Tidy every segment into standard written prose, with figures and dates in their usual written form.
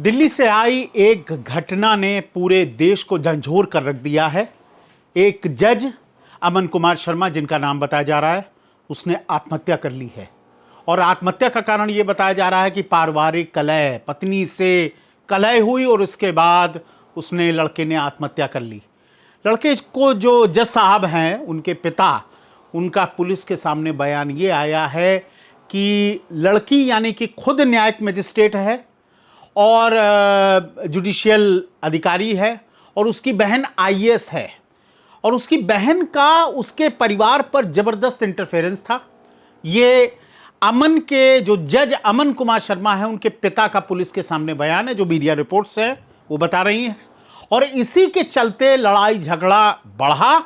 दिल्ली से आई एक घटना ने पूरे देश को झंझोर कर रख दिया है। एक जज अमन कुमार शर्मा, जिनका नाम बताया जा रहा है, उसने आत्महत्या कर ली है। और आत्महत्या का कारण यह बताया जा रहा है कि पारिवारिक कलह, पत्नी से कलह हुई और उसके बाद उसने लड़के ने आत्महत्या कर ली। लड़के को जो जज साहब हैं, उनके पिता, उनका पुलिस के सामने बयान ये आया है कि लड़की यानी कि खुद न्यायिक मजिस्ट्रेट है और जुडिशियल अधिकारी है और उसकी बहन आईएएस है और उसकी बहन का उसके परिवार पर जबरदस्त इंटरफेरेंस था। ये अमन के जो जज अमन कुमार शर्मा है, उनके पिता का पुलिस के सामने बयान है, जो मीडिया रिपोर्ट्स है वो बता रही हैं। और इसी के चलते लड़ाई झगड़ा बढ़ा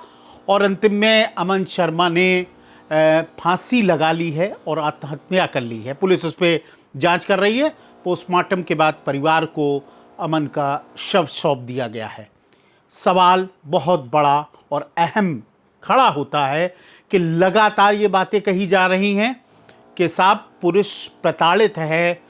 और अंतिम में अमन शर्मा ने फांसी लगा ली है और आत्महत्या कर ली है। पुलिस उस पर जांच कर रही है। पोस्टमार्टम के बाद परिवार को अमन का शव सौंप दिया गया है। सवाल बहुत बड़ा और अहम खड़ा होता है कि लगातार ये बातें कही जा रही हैं कि साहब पुरुष प्रताड़ित है,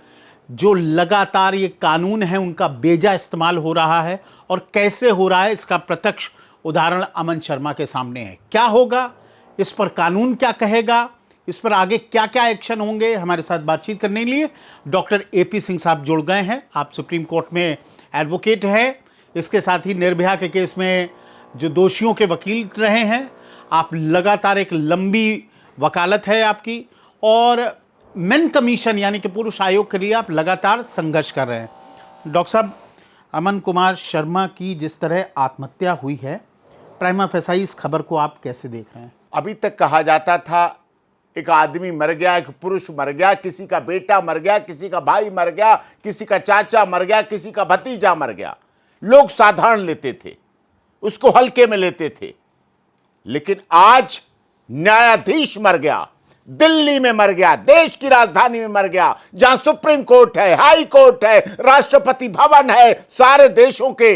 जो लगातार ये कानून है उनका बेजा इस्तेमाल हो रहा है और कैसे हो रहा है इसका प्रत्यक्ष उदाहरण अमन शर्मा के सामने है। क्या होगा इस पर, कानून क्या कहेगा, इस पर आगे क्या क्या एक्शन होंगे, हमारे साथ बातचीत करने के लिए डॉक्टर एपी सिंह साहब जुड़ गए हैं। आप सुप्रीम कोर्ट में एडवोकेट हैं, इसके साथ ही निर्भया के केस में जो दोषियों के वकील रहे हैं। आप लगातार, एक लंबी वकालत है आपकी, और मेन कमीशन यानी कि पुरुष आयोग के लिए आप लगातार संघर्ष कर रहे हैं। डॉक्टर साहब, अमन कुमार शर्मा की जिस तरह आत्महत्या हुई है, प्राइमा फेसाई इस खबर को आप कैसे देख रहे हैं? अभी तक कहा जाता था एक आदमी मर गया, एक पुरुष मर गया, किसी का बेटा मर गया, किसी का भाई मर गया, किसी का चाचा मर गया, किसी का भतीजा मर गया। लोग साधारण लेते थे, उसको हल्के में लेते थे। लेकिन आज न्यायाधीश मर गया, दिल्ली में मर गया, देश की राजधानी में मर गया, जहां सुप्रीम कोर्ट है, हाई कोर्ट है, राष्ट्रपति भवन है, सारे देशों के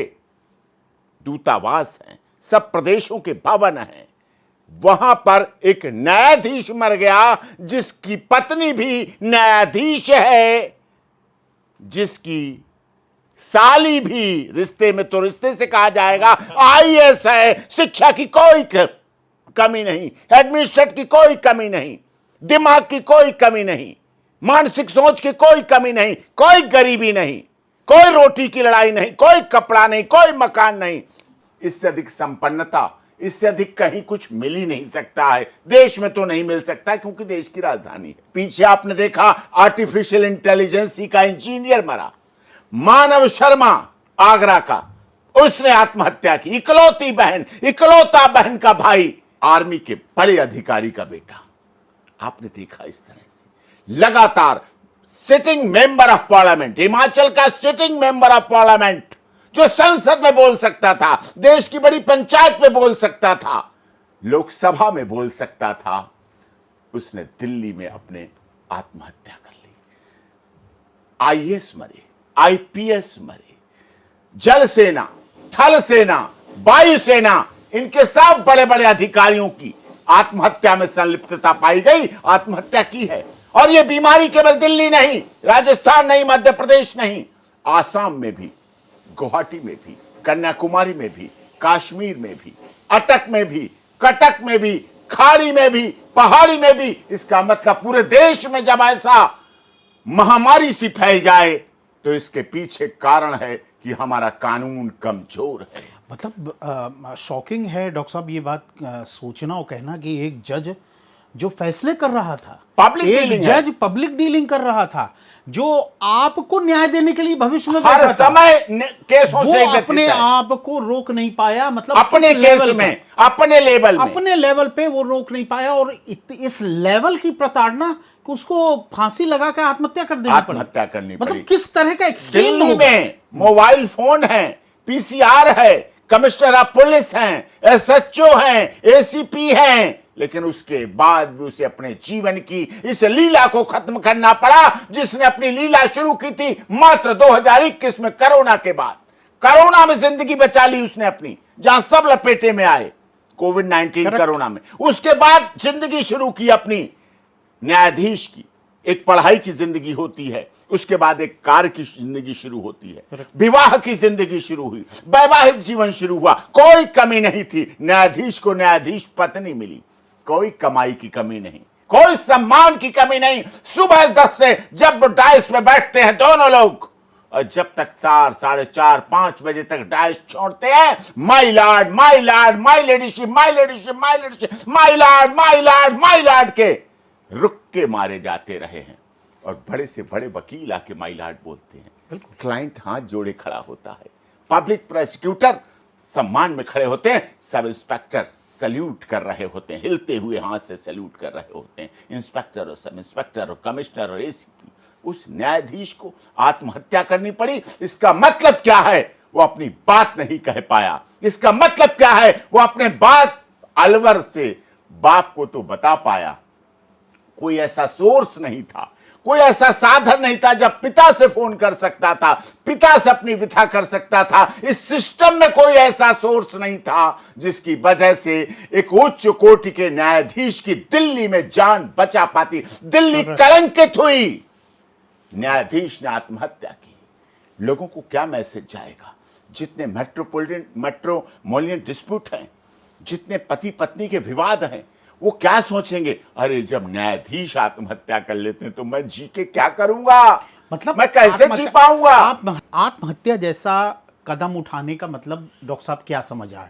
दूतावास हैं, सब प्रदेशों के भवन हैं। वहां पर एक न्यायाधीश मर गया, जिसकी पत्नी भी न्यायाधीश है, जिसकी साली भी, रिश्ते में तो रिश्ते से कहा जाएगा, आईएएस है। शिक्षा की कोई कमी नहीं, एडमिनिस्ट्रेट की कोई कमी नहीं, दिमाग की कोई कमी नहीं, मानसिक सोच की कोई कमी नहीं, कोई गरीबी नहीं, कोई रोटी की लड़ाई नहीं, कोई कपड़ा नहीं, कोई मकान नहीं। इससे अधिक संपन्नता, इससे अधिक कहीं कुछ मिल ही नहीं सकता है। देश में तो नहीं मिल सकता, क्योंकि देश की राजधानी है। पीछे आपने देखा आर्टिफिशियल इंटेलिजेंस का इंजीनियर मरा, मानव शर्मा आगरा का, उसने आत्महत्या की। इकलौती बहन, इकलौता बहन का भाई, आर्मी के बड़े अधिकारी का बेटा। आपने देखा इस तरह से लगातार sitting member of parliament, Himachal का सिटिंग मेंबर ऑफ पार्लियामेंट, जो संसद में बोल सकता था, देश की बड़ी पंचायत में बोल सकता था, लोकसभा में बोल सकता था, उसने दिल्ली में अपने आत्महत्या कर ली। आईएएस मरे, आईपीएस मरे, जल सेना, थल सेना, वायुसेना, इनके सब बड़े बड़े अधिकारियों की आत्महत्या में संलिप्तता पाई गई, आत्महत्या की है। और यह बीमारी केवल दिल्ली नहीं, राजस्थान नहीं, मध्य प्रदेश नहीं, आसाम में भी, गुवाहाटी में भी, कन्याकुमारी में भी, कश्मीर में भी, अटक में भी, कटक में भी, खाड़ी में भी, पहाड़ी में भी। इसका मतलब पूरे देश में जब ऐसा महामारी सी फैल जाए तो इसके पीछे कारण है कि हमारा कानून कमजोर है। मतलब शॉकिंग है डॉक्टर साहब ये बात सोचना और कहना कि एक जज जो फैसले कर रहा था, एक जज पब्लिक डीलिंग कर रहा था, जो आपको न्याय देने के लिए भविष्य में हर समय केसों से अपने आप को रोक नहीं पाया। मतलब अपने केस में, अपने लेवल पे वो रोक नहीं पाया और इस लेवल की प्रताड़ना कि उसको फांसी लगा कर आत्महत्या कर देनी पड़ी। आत्महत्या करनी पड़ी। मतलब किस तरह का एक्सट्रीम। दिल्ली में मोबाइल फोन है, पीसीआर है, कमिश्नर ऑफ पुलिस हैं, एसएचओ हैं, एसीपी हैं, लेकिन उसके बाद भी उसे अपने जीवन की इस लीला को खत्म करना पड़ा, जिसने अपनी लीला शुरू की थी मात्र 2021 में, कोरोना के बाद। कोरोना में जिंदगी बचा ली उसने अपनी, जहां सब लपेटे में आए, कोविड-19 कोरोना में। उसके बाद जिंदगी शुरू की अपनी न्यायाधीश की, एक पढ़ाई की जिंदगी होती है, उसके बाद एक कार्य की जिंदगी शुरू होती है, विवाह की जिंदगी शुरू हुई, वैवाहिक जीवन शुरू हुआ, कोई कमी नहीं थी। न्यायाधीश को न्यायाधीश पत्नी मिली, कोई कमाई की कमी नहीं, कोई सम्मान की कमी नहीं। सुबह 10 से जब डाइस पे बैठते हैं दोनों लोग, और जब तक 4, 4:30, 5 बजे तक डाइस छोड़ते हैं, my lord, my lord, my ladyship, my ladyship, my ladyship, my lord, my lord, my lord के रुक के मारे जाते रहे हैं। और बड़े से बड़े वकील आके माई लॉर्ड बोलते हैं, क्लाइंट हाथ जोड़े खड़ा होता है, पब्लिक प्रोसिक्यूटर सम्मान में खड़े होते हैं, सब इंस्पेक्टर सैल्यूट कर रहे होते हैं, हिलते हुए हाथ से सैल्यूट कर रहे होते हैं, इंस्पेक्टर और सब इंस्पेक्टर और कमिश्नर और एसीपी। उस न्यायाधीश को आत्महत्या करनी पड़ी, इसका मतलब क्या है? वो अपनी बात नहीं कह पाया। इसका मतलब क्या है? वो अपने बात अलवर से बाप को तो बता पाया। कोई ऐसा सोर्स नहीं था, कोई ऐसा साधन नहीं था जब पिता से फोन कर सकता था, पिता से अपनी व्यथा कर सकता था। इस सिस्टम में कोई ऐसा सोर्स नहीं था जिसकी वजह से एक उच्च कोटि के न्यायाधीश की दिल्ली में जान बचा पाती। दिल्ली कलंकित हुई, न्यायाधीश ने आत्महत्या की। लोगों को क्या मैसेज जाएगा? जितने मेट्रोपोलिटन डिस्प्यूट हैं, जितने पति पत्नी के विवाद हैं, वो क्या सोचेंगे? अरे जब न्यायाधीश आत्महत्या कर लेते हैं तो मैं जी के क्या करूंगा? मतलब मैं कैसे जी पाऊंगा? आत्महत्या जैसा कदम उठाने का मतलब डॉक्टर साहब क्या समझ आए?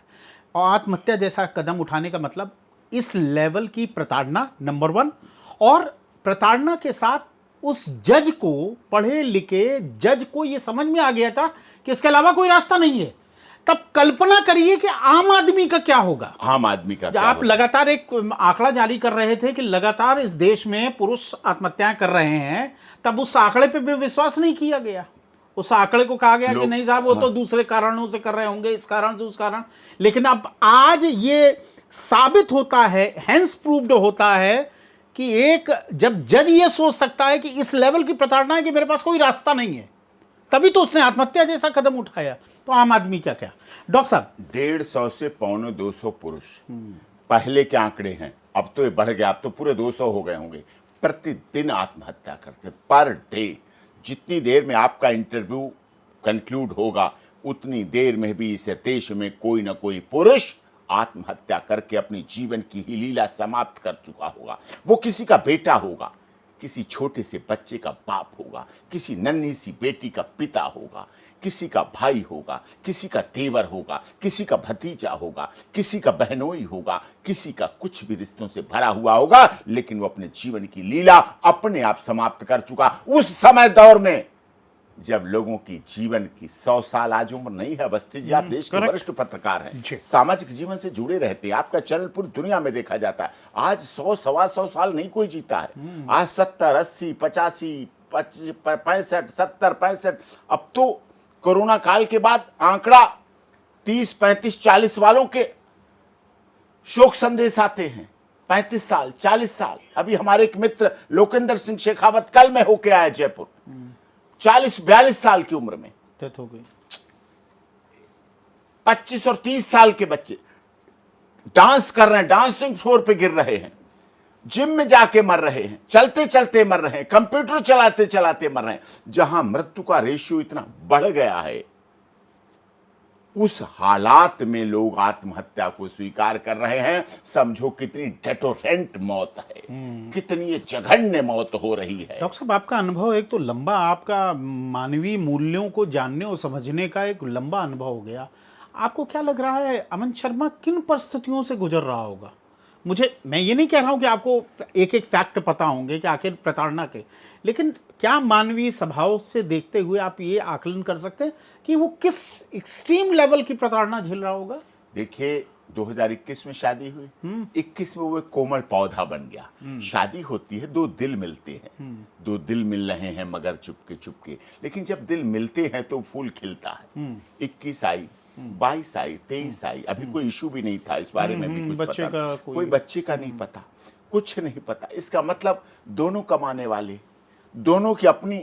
और आत्महत्या जैसा कदम उठाने का मतलब इस लेवल की प्रताड़ना, नंबर 1, और प्रताड़ना के साथ उस जज को, पढ़े लिखे जज को यह समझ में आ गया था कि इसके अलावा कोई रास्ता नहीं है। तब कल्पना करिए कि आम आदमी का क्या होगा। आम आदमी का क्या आप होगा? लगातार एक आंकड़ा जारी कर रहे थे कि लगातार इस देश में पुरुष आत्महत्याएं कर रहे हैं, तब उस आंकड़े पे भी विश्वास नहीं किया गया। उस आंकड़े को कहा गया कि नहीं साहब, वो तो दूसरे कारणों से कर रहे होंगे, इस कारण से उस कारण। लेकिन अब आज ये साबित होता है, हेंस प्रूव्ड होता है कि एक जब जज ये सोच सकता है कि इस लेवल की प्रताड़ना है कि मेरे पास कोई रास्ता नहीं है, तभी तो उसने आत्महत्या जैसा कदम उठाया। तो आम आदमी का क्या? डॉक्टर साहब, 150 से 250 पुरुष पहले के आंकड़े हैं, अब तो ये बढ़ गया, अब तो पूरे 200 हो गए होंगे, प्रतिदिन आत्महत्या करते, पर डे। जितनी देर में आपका इंटरव्यू कंक्लूड होगा, उतनी देर में भी इस देश में कोई ना कोई पुरुष आत्महत्या करके अपनी जीवन की ही लीला समाप्त कर चुका होगा। वो किसी का बेटा होगा, किसी छोटे से बच्चे का बाप होगा, किसी नन्ही सी बेटी का पिता होगा, किसी का भाई होगा, किसी का देवर होगा, किसी का भतीजा होगा, किसी का बहनोई होगा, किसी का कुछ भी रिश्तों से भरा हुआ होगा, लेकिन वो अपने जीवन की लीला अपने आप समाप्त कर चुका। उस समय दौर में जब लोगों की जीवन की 100 साल, आज उम्र नहीं है अवस्थी जी, आप देश के वरिष्ठ पत्रकार हैं, सामाजिक जीवन से जुड़े रहते हैं, आपका चैनल पूरी दुनिया में देखा जाता है। आज 100, 125 साल नहीं कोई जीता है। आज 70, 80, 85, 65, 70, 65, अब तो कोरोना काल के बाद आंकड़ा 30, 35, 40 वालों के शोक संदेश आते हैं। 35 साल, 40 साल। अभी हमारे एक मित्र लोकेंद्र सिंह शेखावत कल में होके आया जयपुर, 40-42 साल की उम्र में डेथ हो गई। 25 और 30 साल के बच्चे डांस कर रहे हैं, डांसिंग फ्लोर पे गिर रहे हैं, जिम में जाके मर रहे हैं, चलते चलते मर रहे हैं, कंप्यूटर चलाते चलाते मर रहे हैं। जहां मृत्यु का रेशियो इतना बढ़ गया है, उस हालात में लोग आत्महत्या को स्वीकार कर रहे हैं। समझो कितनी डेटोरेंट मौत है, कितनी ये जघन्य मौत हो रही है। डॉक्टर साहब, आपका अनुभव एक तो लंबा, आपका मानवीय मूल्यों को जानने और समझने का एक लंबा अनुभव हो गया। आपको क्या लग रहा है अमन शर्मा किन परिस्थितियों से गुजर रहा होगा? मैं ये नहीं कह रहा हूं कि आपको एक एक फैक्ट पता होंगे कि आखिर प्रताड़ना के, लेकिन क्या मानवीय स्वभाव से देखते हुए आप ये आकलन कर सकते हैं कि वो किस एक्सट्रीम लेवल की प्रताड़ना झेल रहा होगा? देखिए, 2021 में शादी हुई, 21 में वो कोमल पौधा बन गया। शादी होती है, दो दिल मिलते हैं, दो दिल मिल रहे हैं मगर चुपके चुपके, लेकिन जब दिल मिलते हैं तो फूल खिलता है। 21 आई, 22 आई, 23 आई, अभी कोई इशू भी नहीं था इस बारे में भी, कुछ बच्चे पता का कोई बच्चे का नहीं पता, कुछ नहीं पता। इसका मतलब दोनों कमाने वाले, दोनों की अपनी,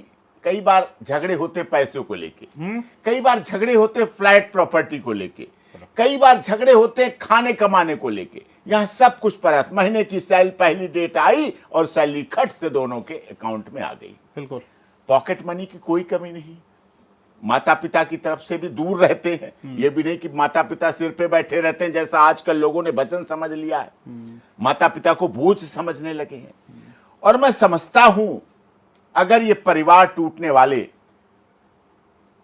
कई बार झगड़े होते पैसों को लेके, कई बार झगड़े होते फ्लैट प्रॉपर्टी को लेके, कई बार झगड़े होते खाने कमाने को लेके, यहां सब कुछ पर है। महीने की पहली डेट आई और सैलरी खट से दोनों के अकाउंट में आ गई। बिल्कुल। पॉकेट मनी की कोई कमी नहीं। माता पिता की तरफ से भी दूर रहते हैं। ये भी नहीं कि माता पिता सिर पे बैठे रहते हैं, जैसा आजकल लोगों ने वचन समझ लिया है। माता पिता को बोझ समझने लगे हैं। और मैं समझता हूं अगर ये परिवार टूटने वाले,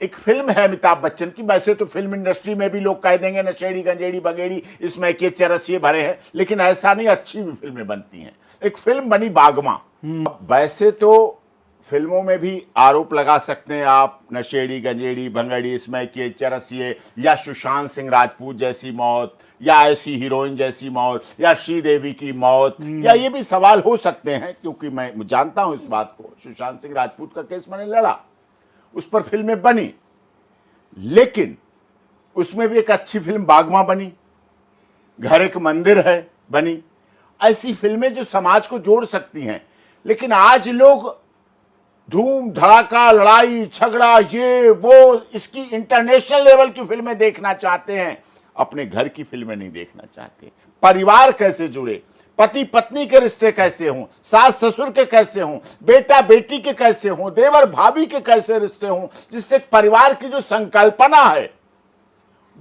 एक फिल्म है अमिताभ बच्चन की, वैसे तो फिल्म इंडस्ट्री में भी लोग कह देंगे नशेड़ी गंजेड़ी बंगेड़ी इसमें के चरसिए भरे हैं, लेकिन ऐसा नहीं, अच्छी भी फिल्में बनती हैं। एक फिल्म बनी बागमा। वैसे तो फिल्मों में भी आरोप लगा सकते हैं आप, नशेड़ी गंजेड़ी भंगड़ी इसमें के चरसिए, या सुशांत सिंह राजपूत जैसी मौत, या ऐसी हीरोइन जैसी मौत, या श्रीदेवी की मौत, या ये भी सवाल हो सकते हैं, क्योंकि मैं जानता हूं इस बात को। सुशांत सिंह राजपूत का केस मैंने लड़ा, उस पर फिल्में बनी, लेकिन उसमें भी एक अच्छी फिल्म बागमा बनी, घर एक मंदिर है बनी। ऐसी फिल्में जो समाज को जोड़ सकती हैं। लेकिन आज लोग धूम धड़ाका, लड़ाई झगड़ा, ये वो, इसकी इंटरनेशनल लेवल की फिल्में देखना चाहते हैं, अपने घर की फिल्में नहीं देखना चाहते। परिवार कैसे जुड़े, पति पत्नी के रिश्ते कैसे हों, सास ससुर के कैसे हों, बेटा बेटी के कैसे हों, देवर भाभी के कैसे रिश्ते हों, जिससे परिवार की जो संकल्पना है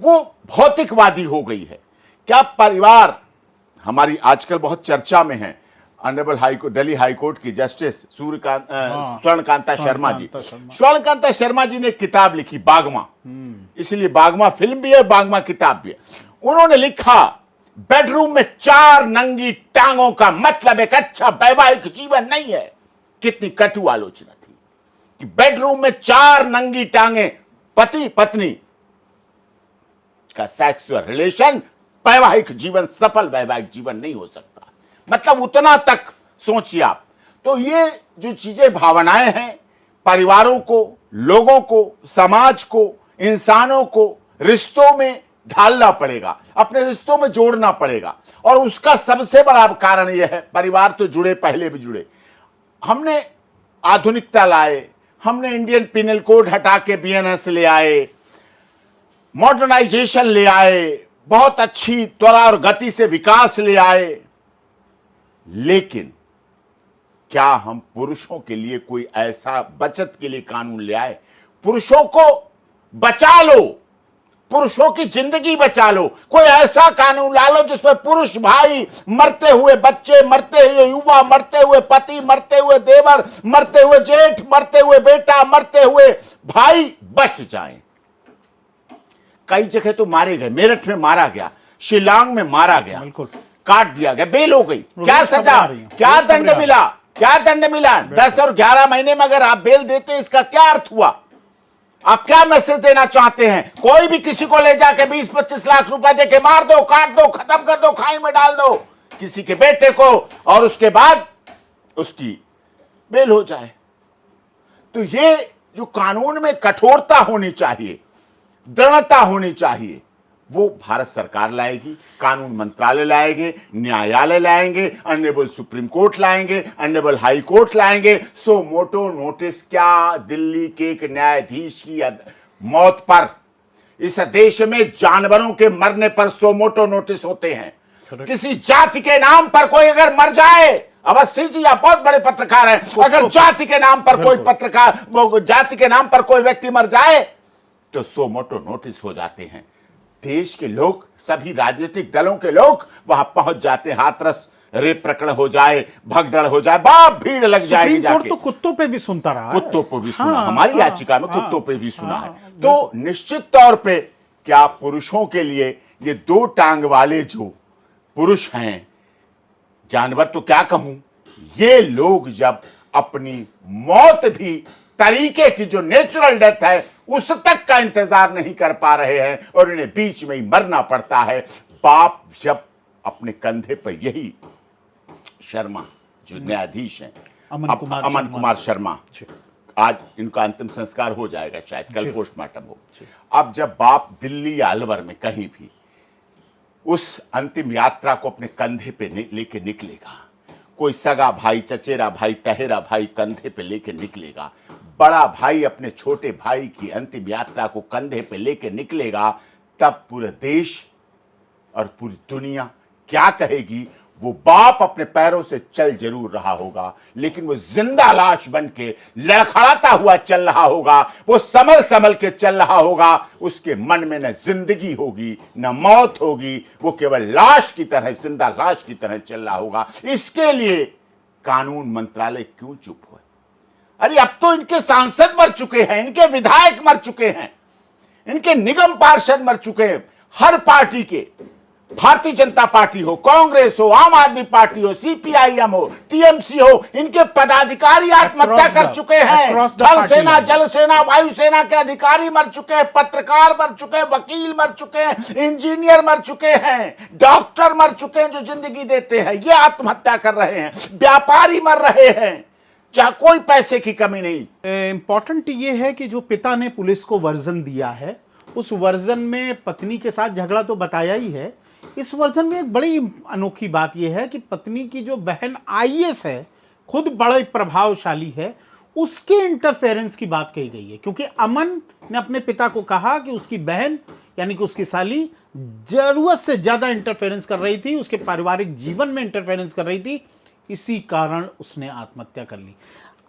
वो भौतिकवादी हो गई है। क्या परिवार, हमारी आजकल बहुत चर्चा में है ऑनरेबल हाईकोर्ट, दिल्ली हाईकोर्ट की जस्टिस स्वर्णकांता शर्मा जी। स्वर्णकांता शर्मा जी ने किताब लिखी बागमा, इसलिए बागमा फिल्म भी है, बागमा किताब भी है। उन्होंने लिखा बेडरूम में 4 नंगी टांगों का मतलब एक अच्छा वैवाहिक जीवन नहीं है। कितनी कटु आलोचना थी कि बेडरूम में 4 नंगी टांगे, पति पत्नी का सेक्सुअल रिलेशन वैवाहिक जीवन, सफल वैवाहिक जीवन नहीं हो सकता। मतलब उतना तक सोचिए आप। तो ये जो चीजें, भावनाएं हैं, परिवारों को, लोगों को, समाज को, इंसानों को रिश्तों में ढालना पड़ेगा, अपने रिश्तों में जोड़ना पड़ेगा। और उसका सबसे बड़ा कारण यह है, परिवार तो जुड़े, पहले भी जुड़े। हमने आधुनिकता लाए, हमने इंडियन पिनल कोड हटा के बीएनएस ले आए, मॉडर्नाइजेशन ले आए, बहुत अच्छी त्वरा और गति से विकास ले आए, लेकिन क्या हम पुरुषों के लिए कोई ऐसा बचत के लिए कानून ले आए? पुरुषों को बचा लो, पुरुषों की जिंदगी बचा लो, कोई ऐसा कानून ला लो जिसमें पुरुष भाई, मरते हुए बच्चे, मरते हुए युवा, मरते हुए पति, मरते हुए देवर, मरते हुए जेठ, मरते हुए बेटा, मरते हुए भाई बच जाएं। कई जगह तो मारे गए, मेरठ में मारा गया, शिलांग में मारा गया, बिल्कुल काट दिया गया, बेल हो गई। क्या सजा, क्या दंड मिला, क्या दंड मिला? 10 और 11 महीने में अगर आप बेल देते, इसका क्या अर्थ हुआ? आप क्या मैसेज देना चाहते हैं? कोई भी किसी को ले जाके 20-25 लाख रुपए देके मार दो, काट दो, खत्म कर दो, खाई में डाल दो किसी के बेटे को, और उसके बाद उसकी बेल हो जाए। तो ये जो कानून में कठोरता होनी चाहिए, दृढ़ता होनी चाहिए, वो भारत सरकार लाएगी, कानून मंत्रालय लाएंगे, न्यायालय लाएंगे, ऑनरेबल सुप्रीम कोर्ट लाएंगे, ऑनरेबल हाई कोर्ट लाएंगे। सो मोटो नोटिस क्या, दिल्ली के एक न्यायाधीश की मौत पर, इस देश में जानवरों के मरने पर सो मोटो नोटिस होते हैं। किसी जाति के नाम पर कोई अगर मर जाए, अवस्थी जी आप बहुत बड़े पत्रकार हैं, अगर जाति के नाम पर कोई पत्रकार, जाति के नाम पर कोई व्यक्ति मर जाए तो सो मोटो नोटिस हो जाते हैं। देश के लोग, सभी राजनीतिक दलों के लोग वहां पहुंच जाते हैं। हाथरस रेप प्रकरण हो जाए, भगदड़ हो जाए, बाप भीड़ लग जाएगी जाके। तो कुत्तों पे भी सुनता रहा, कुत्तों पे भी सुना, हमारी याचिका में कुत्तों पे भी सुना है। तो निश्चित तौर पे क्या पुरुषों के लिए ये 2 टांग वाले जो पुरुष हैं, जानवर तो क्या कहूं, ये लोग जब अपनी मौत भी तरीके की, जो नेचुरल डेथ है, उस तक का इंतजार नहीं कर पा रहे हैं और इन्हें बीच में ही मरना पड़ता है। बाप जब अपने कंधे पर, यही शर्मा जो न्यायाधीश हैं, अमन कुमार शर्मा, आज इनका अंतिम संस्कार हो जाएगा, शायद कल पोस्टमार्टम हो। अब जब बाप दिल्ली या अलवर में कहीं भी उस अंतिम यात्रा को अपने कंधे पे लेके निकलेगा, कोई सगा भाई, चचेरा भाई, तहेरा भाई कंधे पे लेके निकलेगा, बड़ा भाई अपने छोटे भाई की अंतिम यात्रा को कंधे पे लेके निकलेगा, तब पूरे देश और पूरी दुनिया क्या कहेगी? वो बाप अपने पैरों से चल जरूर रहा होगा, लेकिन वो जिंदा लाश बन के लड़खड़ाता हुआ चल रहा होगा, वो संभल संभल के चल रहा होगा। उसके मन में न जिंदगी होगी न मौत होगी, वो केवल लाश की तरह, जिंदा लाश की तरह चल रहा होगा। इसके लिए कानून मंत्रालय क्यों चुप हुआ? अरे अब तो इनके सांसद मर चुके हैं, इनके विधायक मर चुके हैं, इनके निगम पार्षद मर चुके हैं। हर पार्टी के, भारतीय जनता पार्टी हो, कांग्रेस हो, आम आदमी पार्टी हो, सीपीआईएम हो, टीएमसी हो, इनके पदाधिकारी आत्महत्या कर चुके हैं। थल सेना, जल सेना, वायु सेना के अधिकारी मर चुके हैं, पत्रकार मर चुके हैं, वकील मर चुके हैं, इंजीनियर मर चुके हैं, डॉक्टर मर चुके हैं जो जिंदगी देते हैं, ये आत्महत्या कर रहे हैं। व्यापारी मर रहे हैं, जहां कोई पैसे की कमी नहीं। इंपॉर्टेंट ये है कि जो पिता ने पुलिस को वर्जन दिया है, उस वर्जन में पत्नी के साथ झगड़ा तो बताया ही है। इस वर्जन में एक बड़ी अनोखी बात यह है कि पत्नी की जो बहन आईएएस है, खुद बड़े प्रभावशाली है, उसके इंटरफेरेंस की बात कही गई है। क्योंकि अमन ने अपने पिता को कहा कि उसकी बहन यानी कि उसकी साली जरूरत से ज्यादा इंटरफेरेंस कर रही थी, उसके पारिवारिक जीवन में इंटरफेरेंस कर रही थी, इसी कारण उसने आत्महत्या कर ली।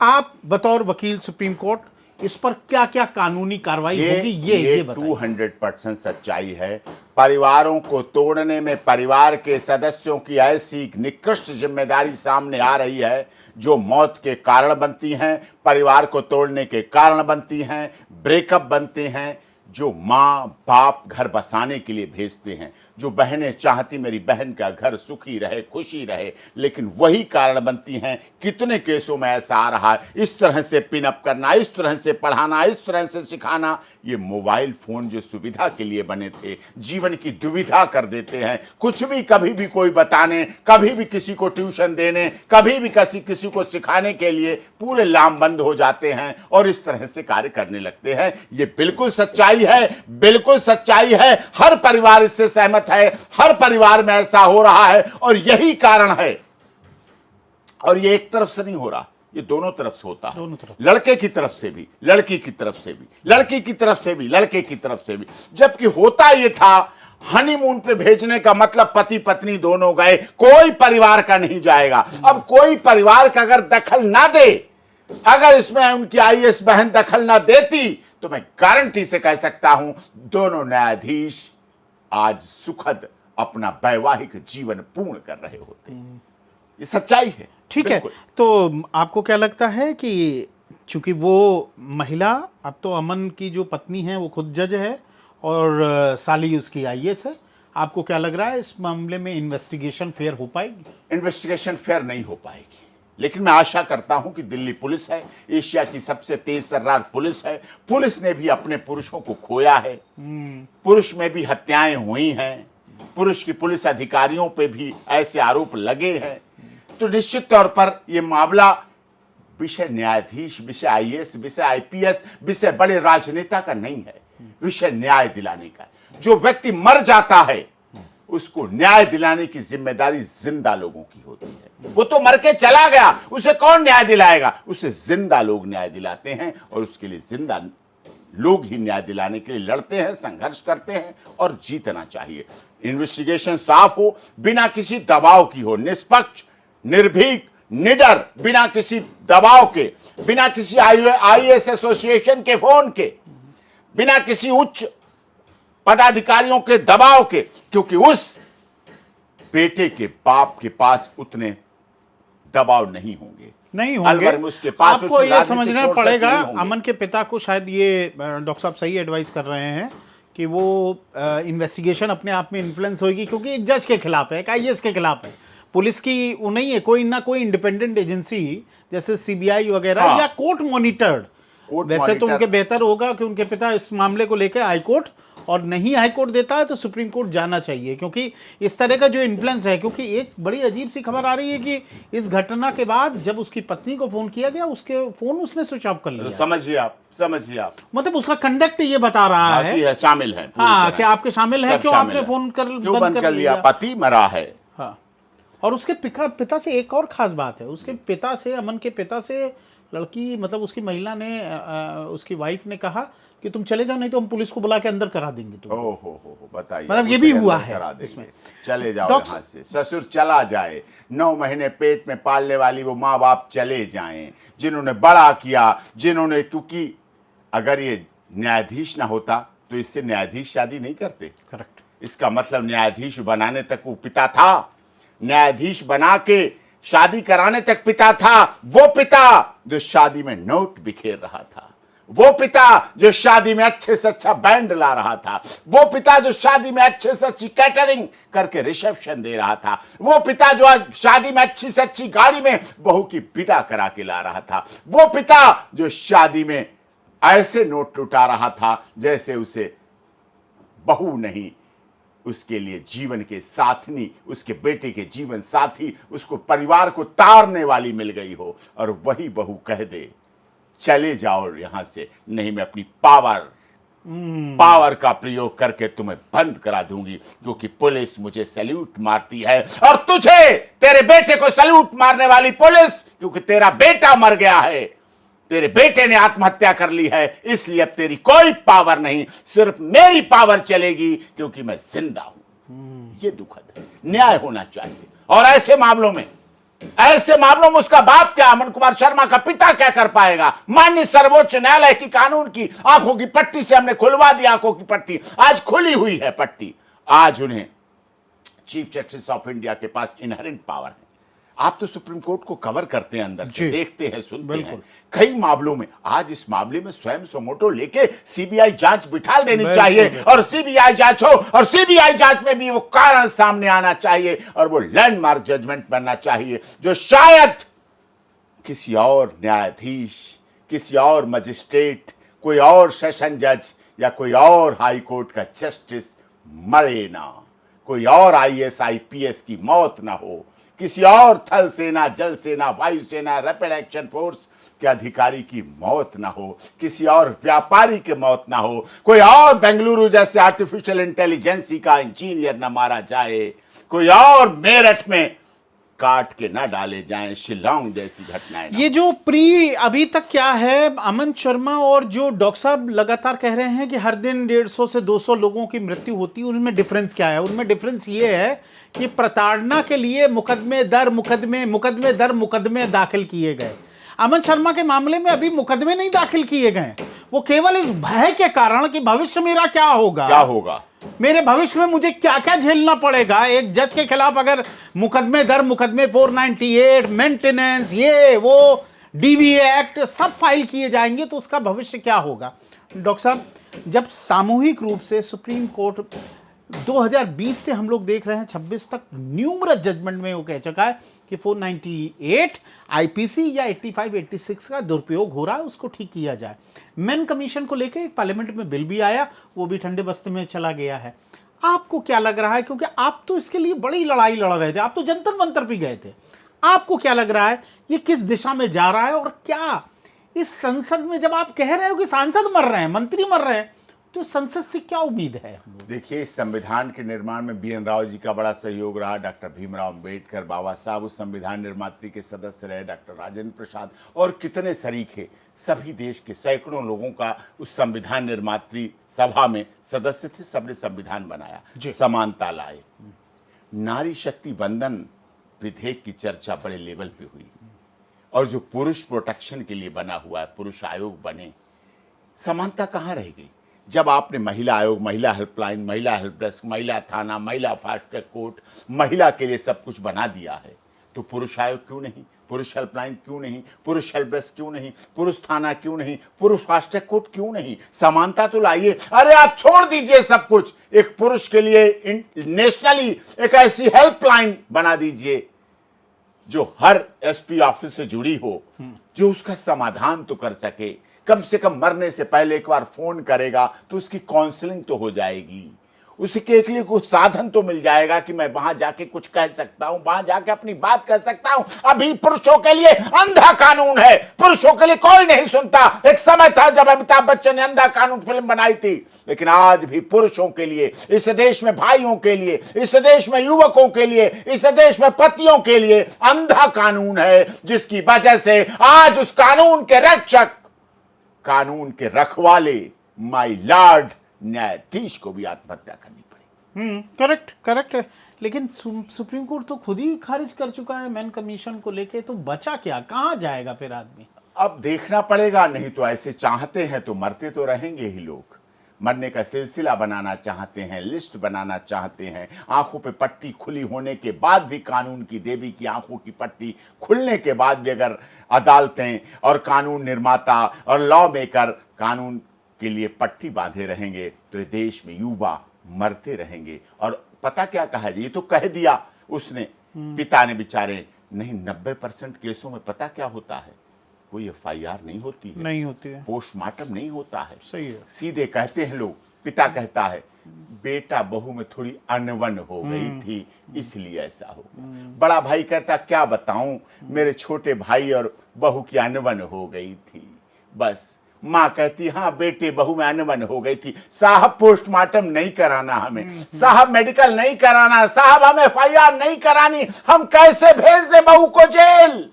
आप बतौर वकील सुप्रीम कोर्ट, इस पर क्या क्या कानूनी कार्रवाई होगी ये 200% सच्चाई है। परिवारों को तोड़ने में परिवार के सदस्यों की ऐसी निकृष्ट जिम्मेदारी सामने आ रही है जो मौत के कारण बनती हैं, परिवार को तोड़ने के कारण बनती हैं, ब्रेकअप बनते हैं, जो माँ बाप घर बसाने के लिए भेजते हैं, जो बहनें चाहती मेरी बहन का घर सुखी रहे, खुशी रहे, लेकिन वही कारण बनती हैं। कितने केसों में ऐसा आ रहा है, इस तरह से पिनअप करना, इस तरह से पढ़ाना, इस तरह से सिखाना। ये मोबाइल फोन जो सुविधा के लिए बने थे, जीवन की दुविधा कर देते हैं। कुछ भी कभी भी कोई बताने, कभी भी किसी को ट्यूशन देने, कभी भी किसी को सिखाने के लिए पूरे लामबंद हो जाते हैं और इस तरह से कार्य करने लगते हैं। ये बिल्कुल सच्चाई है, बिल्कुल सच्चाई है। हर परिवार इससे सहमत है, हर परिवार में ऐसा हो रहा है और यही कारण है। और ये एक तरफ से नहीं हो रहा, ये दोनों तरफ से होता है। दोनों तरफ, लड़के की तरफ से भी, लड़की की तरफ से भी, लड़की की तरफ से भी, लड़के की तरफ से भी। जबकि होता ये था, हनीमून पे भेजने का मतलब पति पत्नी दोनों गए, कोई परिवार का नहीं जाएगा। अब कोई परिवार का अगर दखल ना दे, अगर इसमें उनकी आईएएस बहन दखल ना देती, तो मैं गारंटी से कह सकता हूं दोनों न्यायाधीश आज सुखद अपना वैवाहिक जीवन पूर्ण कर रहे होते। ये सच्चाई है। ठीक है। तो आपको क्या लगता है कि चूंकि वो महिला, अब तो अमन की जो पत्नी है वो खुद जज है और साली उसकी आईएएस है, आपको क्या लग रहा है इस मामले में इन्वेस्टिगेशन फेयर हो पाएगी? इन्वेस्टिगेशन फेयर नहीं हो पाएगी, लेकिन मैं आशा करता हूं कि दिल्ली पुलिस है, एशिया की सबसे तेज तर्रार पुलिस है। पुलिस ने भी अपने पुरुषों को खोया है, पुरुष में भी हत्याएं हुई हैं, पुरुष की पुलिस अधिकारियों पे भी ऐसे आरोप लगे हैं। तो निश्चित तौर पर यह मामला विषय न्यायाधीश, विषय आईएएस, विषय आईपीएस, विषय बड़े राजनेता का नहीं है, विषय न्याय दिलाने का। जो व्यक्ति मर जाता है उसको न्याय दिलाने की जिम्मेदारी जिंदा लोगों की होती है। वो तो मर के चला गया, उसे कौन न्याय दिलाएगा? उसे जिंदा लोग न्याय दिलाते हैं और उसके लिए जिंदा लोग ही न्याय दिलाने के लिए लड़ते हैं, संघर्ष करते हैं और जीतना चाहिए। इन्वेस्टिगेशन साफ हो, बिना किसी दबाव की हो, निष्पक्ष, निर्भीक, निडर, बिना किसी दबाव के, बिना किसी आईएएस एसोसिएशन के फोन के, बिना किसी उच्च पदाधिकारियों के दबाव के, क्योंकि उस बेटे के बाप के पास उतने दबाव नहीं होंगे, नहीं होंगे। उसके पास आपको ये समझना पड़ेगा, अमन के पिता को शायद ये डॉक्टर साहब सही एडवाइस कर रहे हैं कि वो इन्वेस्टिगेशन अपने आप में इन्फ्लुएंस होगी, क्योंकि एक जज के खिलाफ है, एक आईएएस के खिलाफ है, पुलिस की वो नहीं है, कोई ना कोई इंडिपेंडेंट एजेंसी जैसे सीबीआई वगैरह या कोर्ट मॉनिटर्ड। वैसे तो उनके बेहतर होगा कि उनके पिता इस मामले को लेकर हाईकोर्ट, और नहीं हाईकोर्ट देता है तो सुप्रीम कोर्ट जाना चाहिए, क्योंकि इस तरह का जो इन्फ्लुएंस है। क्योंकि एक बड़ी अजीब सी खबर आ रही है कि इस घटना के बाद जब उसकी पत्नी को फोन किया गया, उसके फोन उसने स्विच ऑफ कर लिया। समझिए आप मतलब उसका कंडक्ट ये बता रहा है शामिल है, हाँ, कि आपके शामिल है, क्यों आपने फोन क्यों बंद कर लिया? पति मरा है। हाँ, और उसके पिता से एक और खास बात है, उसके पिता से, अमन के पिता से लड़की मतलब उसकी महिला ने उसकी वाइफ ने कहा कि तुम चले जाओ नहीं तो हम पुलिस को बुला के अंदर करा देंगे तुम। हो बताइए, मतलब ये उसे भी हुआ अंदर है करा देंगे। इसमें। चले जाओ डॉक्टर- यहाँ से, ससुर चला जाए, 9 महीने पेट में पालने वाली वो माँ बाप चले जाएं, जिन्होंने बड़ा किया, जिन्होंने, क्योंकि अगर ये न्यायाधीश ना होता तो इससे न्यायाधीश शादी नहीं करते। करेक्ट। इसका मतलब न्यायाधीश बनाने तक वो पिता था, न्यायाधीश बना के शादी कराने तक पिता था। वो पिता जो शादी में नोट बिखेर रहा था, वो पिता जो शादी में अच्छे से अच्छा बैंड ला रहा था, वो पिता जो शादी में अच्छे से अच्छी कैटरिंग करके रिसेप्शन दे रहा था, वो पिता जो आज शादी में अच्छी से अच्छी गाड़ी में बहू की विदा करा के ला रहा था, वो पिता जो शादी में ऐसे नोट लुटा रहा था जैसे उसे बहू नहीं, उसके लिए जीवन के साथनी, उसके बेटे के जीवन साथी, उसको परिवार को तारने वाली मिल गई हो, और वही बहू कह दे चले जाओ यहां से, नहीं मैं अपनी पावर का प्रयोग करके तुम्हें बंद करा दूंगी, क्योंकि पुलिस मुझे सैल्यूट मारती है, और तुझे, तेरे बेटे को सैल्यूट मारने वाली पुलिस, क्योंकि तेरा बेटा मर गया है, तेरे बेटे ने आत्महत्या कर ली है, इसलिए अब तेरी कोई पावर नहीं, सिर्फ मेरी पावर चलेगी, क्योंकि मैं जिंदा हूं। ये दुखद है, न्याय होना चाहिए। और ऐसे मामलों में उसका बाप क्या, अमन कुमार शर्मा का पिता क्या कर पाएगा? माननीय सर्वोच्च न्यायालय की कानून की आंखों की पट्टी से हमने खुलवा दी, आंखों की पट्टी आज खुली हुई है पट्टी। आज उन्हें चीफ जस्टिस ऑफ इंडिया के पास इनहेरेंट पावर है। आप तो सुप्रीम कोर्ट को कवर करते हैं, अंदर से देखते हैं, सुनते हैं। कई मामलों में आज इस मामले में स्वयं सोमोटो लेके सीबीआई जांच बिठा देनी चाहिए, और सीबीआई जांच हो, और सीबीआई जांच में भी वो कारण सामने आना चाहिए, और वो लैंडमार्क जजमेंट बनना चाहिए, जो शायद किसी और न्यायाधीश, किसी और मजिस्ट्रेट, कोई और सेशन जज या कोई और हाई कोर्ट का जस्टिस मरे ना, कोई और आईएएस आईपीएस की मौत ना हो, किसी और थल सेना, जल सेना, वायु सेना, रैपिड एक्शन फोर्स के अधिकारी की मौत ना हो, किसी और व्यापारी की मौत ना हो, कोई और बेंगलुरु जैसे आर्टिफिशियल इंटेलिजेंसी का इंजीनियर ना मारा जाए, कोई और मेरठ में काट के ना डाले जाएं, शिलांग जैसी घटनाएं। ये जो अभी तक क्या है, अमन शर्मा और जो डॉक्टर साहब लगातार कह रहे हैं कि हर दिन 150 से 200 लोगों की मृत्यु होती है, उनमें डिफरेंस क्या है? उनमें डिफरेंस ये है कि प्रताड़ना के लिए मुकदमे दर मुकदमे दाखिल किए गए। अमन शर्मा के मामले में अभी मुकदमे नहीं दाखिल किए गए, वो केवल इस भय के कारण कि भविष्य मेरा क्या होगा, मेरे भविष्य में मुझे क्या क्या झेलना पड़ेगा। एक जज के खिलाफ अगर मुकदमे 498 मेंटेनेंस, ये वो डीवीए एक्ट सब फाइल किए जाएंगे तो उसका भविष्य क्या होगा? डॉक्टर साहब, जब सामूहिक रूप से सुप्रीम कोर्ट 2020 से हम लोग देख रहे हैं 26 तक न्यूमरस जजमेंट में वो कह चुका है कि 498 आईपीसी या 85, 86 का दुरुपयोग हो रहा है, उसको ठीक किया जाए। मेन कमीशन को लेकर एक पार्लियामेंट में बिल भी आया, वो भी ठंडे बस्ते में चला गया है। आपको क्या लग रहा है, क्योंकि आप तो इसके लिए बड़ी लड़ाई लड़ रहे थे, आप तो जंतर मंतर भी गए थे, आपको क्या लग रहा है ये किस दिशा में जा रहा है? और क्या इस संसद में जब आप कह रहे हो कि सांसद मर रहे हैं, मंत्री मर रहे हैं, तो संसद से क्या उम्मीद है? देखिए, इस संविधान के निर्माण में बीएन राव जी का बड़ा सहयोग रहा, डॉक्टर भीमराव अंबेडकर, बाबा साहब उस संविधान निर्मात्री के सदस्य रहे, डॉक्टर राजेंद्र प्रसाद और कितने शरीक सभी देश के सैकड़ों लोगों का उस संविधान निर्मात्री सभा में सदस्य थे, सबने संविधान बनाया, समानता लाए। नारी शक्ति वंदन विधेयक की चर्चा बड़े लेवल पे हुई, और जो पुरुष प्रोटेक्शन के लिए बना हुआ है, पुरुष आयोग बने, समानता कहाँ रह गई? जब आपने महिला आयोग, महिला हेल्पलाइन, महिला हेल्प डेस्क, महिला थाना, महिला फास्ट ट्रैक कोर्ट, महिला के लिए सब कुछ बना दिया है, तो पुरुष आयोग क्यों नहीं, पुरुष हेल्पलाइन क्यों नहीं, पुरुष हेल्प डेस्क क्यों नहीं, पुरुष थाना क्यों नहीं, पुरुष फास्ट ट्रैक कोर्ट क्यों नहीं? समानता तो लाइए। अरे आप छोड़ दीजिए सब कुछ, एक पुरुष के लिए नेशनली एक ऐसी हेल्पलाइन बना दीजिए जो हर एसपी ऑफिस से जुड़ी हो, जो उसका समाधान तो कर सके। कम से कम मरने से पहले एक बार फोन करेगा तो उसकी काउंसलिंग तो हो जाएगी, उसके लिए कुछ साधन तो मिल जाएगा कि मैं वहां जाके कुछ कह सकता हूं, वहां जाके अपनी बात कह सकता हूं। अभी पुरुषों के लिए अंधा कानून है, पुरुषों के लिए कोई नहीं सुनता। एक समय था जब अमिताभ बच्चन ने अंधा कानून फिल्म बनाई थी, लेकिन आज भी पुरुषों के लिए, इस देश में भाइयों के लिए, इस देश में युवकों के लिए, इस देश में पतियों के लिए अंधा कानून है, जिसकी वजह से आज उस कानून के रक्षक, कानून के रखवाले माय लॉर्ड न्यायाधीश को भी आत्महत्या करनी पड़ी। करेक्ट करेक्ट है। लेकिन सुप्रीम कोर्ट तो खुद ही खारिज कर चुका है मैन कमीशन को लेके, तो बचा क्या, कहां जाएगा फिर आदमी? अब देखना पड़ेगा, नहीं तो ऐसे चाहते हैं तो मरते तो रहेंगे ही लोग। मरने का सिलसिला बनाना चाहते हैं, लिस्ट बनाना चाहते हैं। आंखों पे पट्टी खुली होने के बाद भी, कानून की देवी की आंखों की पट्टी खुलने के बाद भी अगर अदालतें और कानून निर्माता और लॉ मेकर कानून के लिए पट्टी बांधे रहेंगे तो ये देश में युवा मरते रहेंगे। और पता क्या कहा, ये तो कह दिया उसने, पिता ने बेचारे। नहीं, 90% केसों में पता क्या होता है, कोई FIR नहीं होती है, नहीं होती है, पोस्टमार्टम नहीं होता है। सही है। सीधे कहते हैं लोग, पिता कहता है बेटा बहू में थोड़ी अनबन हो गई थी इसलिए ऐसा हो गया। बड़ा भाई कहता क्या बताऊं, मेरे छोटे भाई और बहू की अनबन हो गई थी, बस। माँ कहती हाँ बेटे बहू में अनबन हो गई थी, साहब पोस्टमार्टम नहीं कराना हमें, साहब मेडिकल नहीं कराना, साहब हमें FIR नहीं करानी, हम कैसे भेज दे बहू को जेल?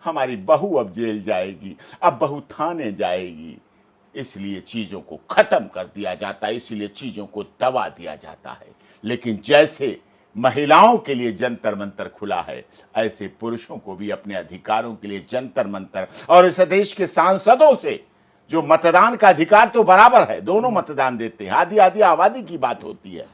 हमारी बहू अब जेल जाएगी, अब बहू थाने जाएगी, इसलिए चीजों को खत्म कर दिया जाता है, इसलिए चीजों को दबा दिया जाता है। लेकिन जैसे महिलाओं के लिए जंतर मंतर खुला है, ऐसे पुरुषों को भी अपने अधिकारों के लिए जंतर मंतर, और इस देश के सांसदों से जो मतदान का अधिकार तो बराबर है, दोनों मतदान देते हैं, आधी आधी आबादी की बात होती है,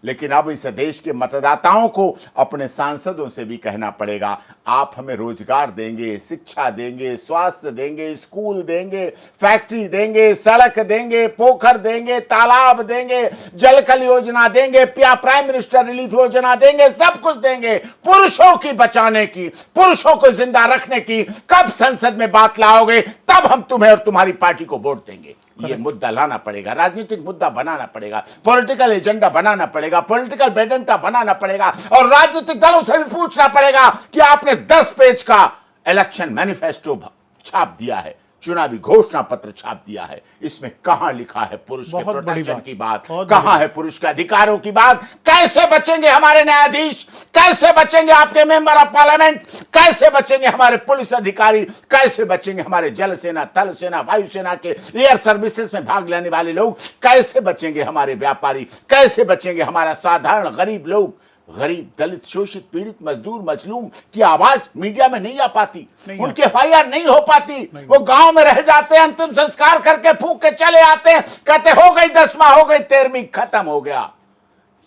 लेकिन अब इस देश के मतदाताओं को अपने सांसदों से भी कहना पड़ेगा, आप हमें रोजगार देंगे, शिक्षा देंगे, स्वास्थ्य देंगे, स्कूल देंगे, फैक्ट्री देंगे, सड़क देंगे, पोखर देंगे, तालाब देंगे, जल कल योजना देंगे, प्राइम मिनिस्टर रिलीफ योजना देंगे, सब कुछ देंगे। पुरुषों की बचाने की, पुरुषों को जिंदा रखने की कब संसद में बात लाओगे, तब हम तुम्हें और तुम्हारी पार्टी को वोट देंगे। ये मुद्दा लाना पड़ेगा, राजनीतिक मुद्दा बनाना पड़ेगा, पॉलिटिकल एजेंडा बनाना पड़ेगा, पॉलिटिकल वेजेंडा बनाना पड़ेगा, और राजनीतिक दलों से भी पूछना पड़ेगा कि आपने 10 पेज का इलेक्शन मैनिफेस्टो छाप दिया है, चुनावी घोषणा पत्र छाप दिया है, इसमें कहां लिखा है पुरुष के प्रोटेक्शन की बात, कहां है पुरुष के अधिकारों की बात? कैसे बचेंगे हमारे न्यायाधीश, कैसे बचेंगे आपके मेंबर ऑफ पार्लियामेंट, कैसे बचेंगे हमारे पुलिस अधिकारी, कैसे बचेंगे हमारे जल सेना, थल सेना, वायुसेना के एयर सर्विसेज में भाग लेने वाले लोग, कैसे बचेंगे हमारे व्यापारी, कैसे बचेंगे हमारा साधारण गरीब लोग, गरीब, दलित, शोषित, पीड़ित, मजदूर, मजलूम की आवाज मीडिया में नहीं आ पाती, उनके FIR नहीं हो पाती, वो गांव में रह जाते हैं, अंतिम संस्कार करके फूंक के चले आते हैं, कहते हो गई 10वां, हो गई 13वीं, खत्म हो गया।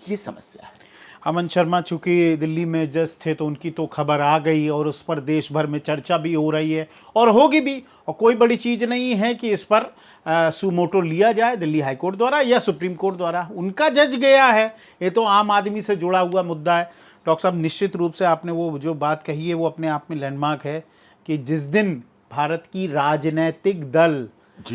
ये समस्या है। अमन शर्मा चूंकि दिल्ली में जज थे तो उनकी तो खबर आ गई और उस पर देश भर में चर्चा भी हो रही है और होगी भी, और कोई बड़ी चीज नहीं है कि इस पर सुमोटो लिया जाए दिल्ली हाई कोर्ट द्वारा या सुप्रीम कोर्ट द्वारा, उनका जज गया है, ये तो आम आदमी से जुड़ा हुआ मुद्दा है। डॉक्टर साहब, निश्चित रूप से आपने वो जो बात कही है वो अपने आप में लैंडमार्क है कि जिस दिन भारत की राजनीतिक दल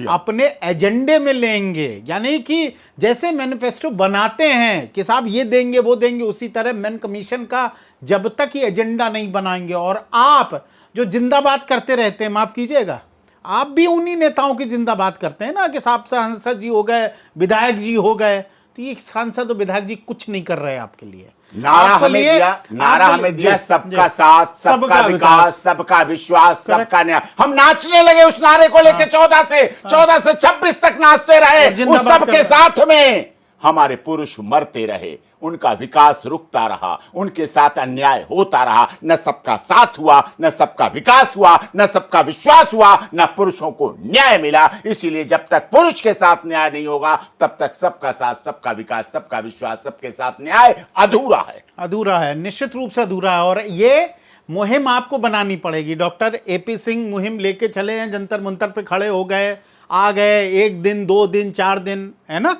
अपने एजेंडे में लेंगे, यानी कि जैसे मैनिफेस्टो बनाते हैं कि साहब ये देंगे वो देंगे, उसी तरह मैन कमीशन का जब तक ये एजेंडा नहीं बनाएंगे, और आप जो जिंदाबाद करते रहते हैं, माफ कीजिएगा, आप भी उन्हीं नेताओं की जिंदाबाद करते हैं ना कि साहब सांसद जी हो गए, विधायक जी हो गए, तो ये सांसद और विधायक जी कुछ नहीं कर रहे आपके लिए। नारा हमें दिया सबका साथ, सबका विकास, सबका विश्वास, सबका न्याय। हम नाचने लगे उस नारे को लेकर 14 से 26 तक नाचते रहे, उस सबके साथ में हमारे पुरुष मरते रहे, उनका विकास रुकता रहा, उनके साथ अन्याय होता रहा, न सबका साथ हुआ, न सबका विकास हुआ, न सबका विश्वास हुआ, न पुरुषों को न्याय मिला। इसीलिए जब तक पुरुष के साथ न्याय नहीं होगा तब तक सबका साथ, सबका विकास, सबका विश्वास, सबके साथ न्याय अधूरा है, अधूरा है, निश्चित रूप से अधूरा है। और ये मुहिम आपको बनानी पड़ेगी। डॉक्टर AP सिंह मुहिम लेके चले हैं, जंतर मंतर पे खड़े हो गए, आ गए, 1 दिन 2 दिन 4 दिन, है ना,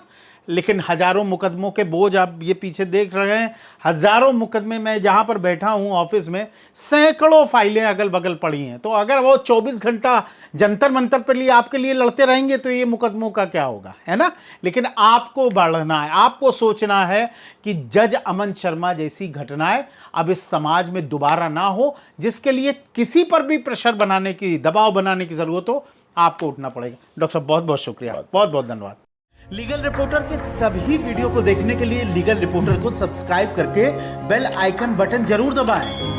लेकिन हजारों मुकदमों के बोझ आप ये पीछे देख रहे हैं। हजारों मुकदमे, मैं जहां पर बैठा हूं ऑफिस में, सैकड़ों फाइलें अगल बगल पड़ी हैं। तो अगर वो 24 घंटा जंतर मंतर पर लिए आपके लिए लड़ते रहेंगे तो ये मुकदमों का क्या होगा, है ना। लेकिन आपको बढ़ना है, आपको सोचना है कि जज अमन शर्मा जैसी घटनाएं अब इस समाज में दोबारा ना हो, जिसके लिए किसी पर भी प्रेशर बनाने की, दबाव बनाने की जरूरत हो, आपको उठना पड़ेगा। डॉक्टर साहब बहुत बहुत शुक्रिया, बहुत बहुत धन्यवाद। लीगल रिपोर्टर के सभी वीडियो को देखने के लिए लीगल रिपोर्टर को सब्सक्राइब करके बेल आइकन बटन जरूर दबाएं।